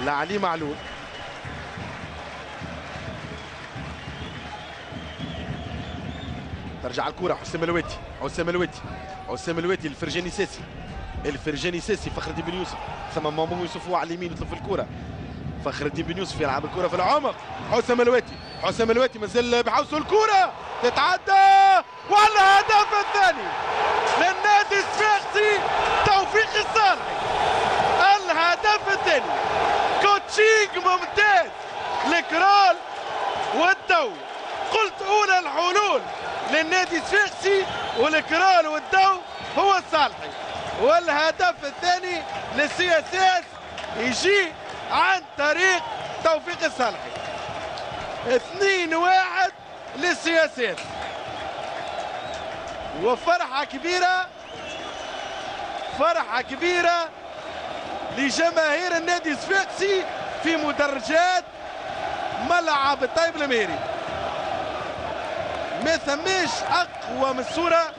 لعلي معلول. ترجع الكرة حسام الواتي، حسام الواتي الفرجاني ساسي، فخر الدين بن يوسف، ثم مامون يوسف هو على اليمين يطلب في الكرة. فخر الدين بن يوسف يلعب الكرة في العمق، حسام الواتي مازال بحوسه، الكرة تتعدى والهدف الثاني للنادي الصفاقسي توفيق الصالحي. الهدف الثاني كوتشينج ممتاز لكرال والدو. قلت اولى الحلول للنادي الصفاقسي والكرال والدو هو الصالحي، والهدف الثاني للسياسات يجي عن طريق توفيق الصالحي. 2-1 للسياسات، وفرحة كبيرة لجماهير النادي الصفاقسي في مدرجات ملعب الطيب المهري. ما ثماش اقوى من الصورة،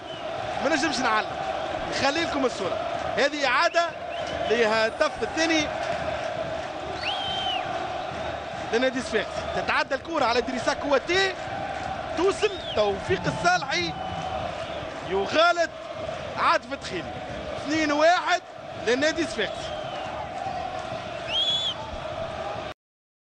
ما نجمش نعلق، نخلي لكم الصورة. هذه إعادة لهدف الثاني لنادي الصفاقسي. تتعدى الكرة على دريسا كواتي، توصل توفيق الصالحي يغالط عاطف تخيلي. 2-1 للنادي الصفاقسي.